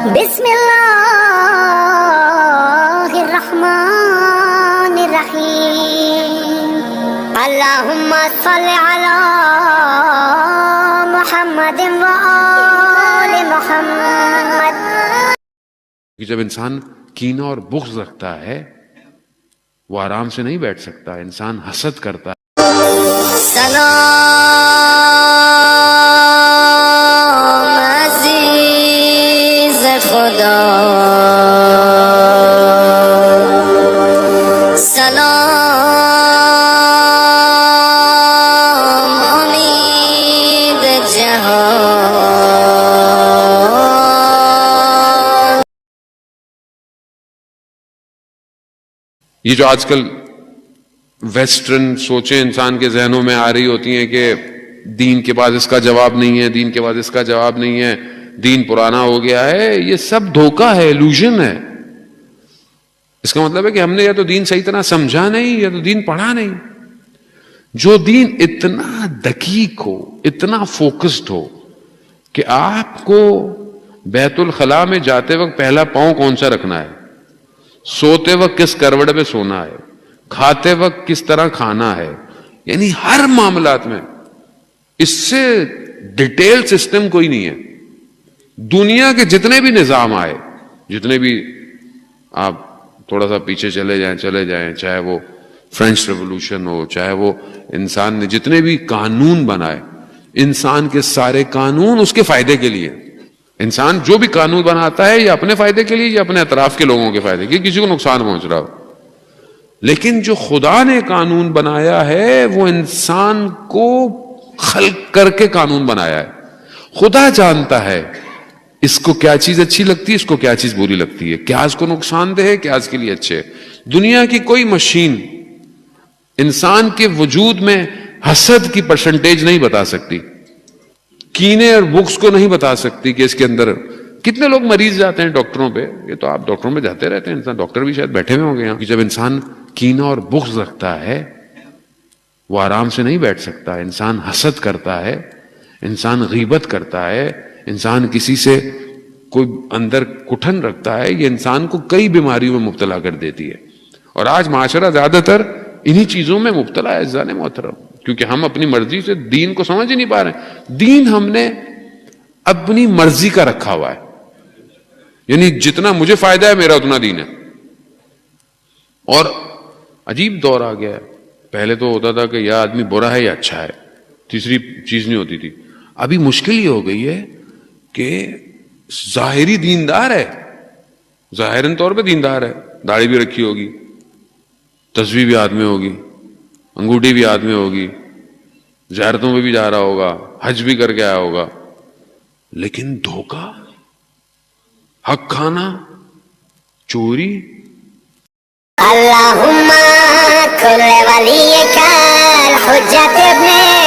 بسم اللہ الرحمن الرحیم اللہم صل علی محمد و آل محمد. جب انسان کینہ اور بغض رکھتا ہے وہ آرام سے نہیں بیٹھ سکتا، انسان حسد کرتا ہے. سلام عزیز خدا، سلام امید جہان. یہ جو آج کل ویسٹرن سوچیں انسان کے ذہنوں میں آ رہی ہوتی ہیں کہ دین کے بعد اس کا جواب نہیں ہے، دین کے بعد اس کا جواب نہیں ہے، دین پرانا ہو گیا ہے، یہ سب دھوکہ ہے، ایلوژن ہے. اس کا مطلب ہے کہ ہم نے یا تو دین صحیح طرح سمجھا نہیں یا تو دین پڑھا نہیں. جو دین اتنا دقیق ہو، اتنا فوکسڈ ہو کہ آپ کو بیت الخلاء میں جاتے وقت پہلا پاؤں کون سا رکھنا ہے، سوتے وقت کس کروٹ پہ سونا ہے، کھاتے وقت کس طرح کھانا ہے، یعنی ہر معاملات میں اس سے ڈیٹیل سسٹم کوئی نہیں ہے. دنیا کے جتنے بھی نظام آئے، جتنے بھی آپ تھوڑا سا پیچھے چلے جائیں، چاہے وہ فرینچ ریولوشن ہو، چاہے وہ انسان نے جتنے بھی قانون بنائے، انسان کے سارے قانون اس کے فائدے کے لیے. انسان جو بھی قانون بناتا ہے یا اپنے فائدے کے لیے یا اپنے اطراف کے لوگوں کے فائدے کے لیے، کسی کو نقصان پہنچ رہا ہو. لیکن جو خدا نے قانون بنایا ہے وہ انسان کو خلق کر کے قانون بنایا ہے. خدا جانتا ہے اس کو کیا چیز اچھی لگتی ہے، اس کو کیا چیز بری لگتی ہے، کیا اس کو نقصان دہ ہے، کیا اس کے لیے اچھے ہے. دنیا کی کوئی مشین انسان کے وجود میں حسد کی پرسنٹیج نہیں بتا سکتی، کینے اور بغض کو نہیں بتا سکتی کہ اس کے اندر کتنے لوگ مریض جاتے ہیں ڈاکٹروں پہ. یہ تو آپ ڈاکٹروں پہ جاتے رہتے ہیں، انسان ڈاکٹر بھی شاید بیٹھے ہوئے ہوں گے یہاں. جب انسان کینہ اور بغض رکھتا ہے وہ آرام سے نہیں بیٹھ سکتا، انسان حسد کرتا ہے، انسان غیبت کرتا ہے، انسان کسی سے کوئی اندر کٹھن رکھتا ہے. یہ انسان کو کئی بیماریوں میں مبتلا کر دیتی ہے. اور آج معاشرہ زیادہ تر انہی چیزوں میں مبتلا ہے عزیزان محترم، کیونکہ ہم اپنی مرضی سے دین کو سمجھ ہی نہیں پا رہے ہیں. دین ہم نے اپنی مرضی کا رکھا ہوا ہے، یعنی جتنا مجھے فائدہ ہے میرا اتنا دین ہے. اور عجیب دور آ گیا ہے. پہلے تو ہوتا تھا کہ یا آدمی برا ہے یا اچھا ہے، تیسری چیز نہیں ہوتی تھی. ابھی مشکل یہ ہو گئی ہے کہ ظاہری دیندار ہے، ظاہراً طور پہ دیندار ہے، داڑھی بھی رکھی ہوگی، تسبیح بھی ہاتھ میں ہوگی، انگوٹھی بھی ہاتھ میں ہوگی، زیارتوں میں بھی جا رہا ہوگا، حج بھی کر کے آیا ہوگا، لیکن دھوکہ، حق کھانا، چوری. اللہم کل ولیک الحجت ابن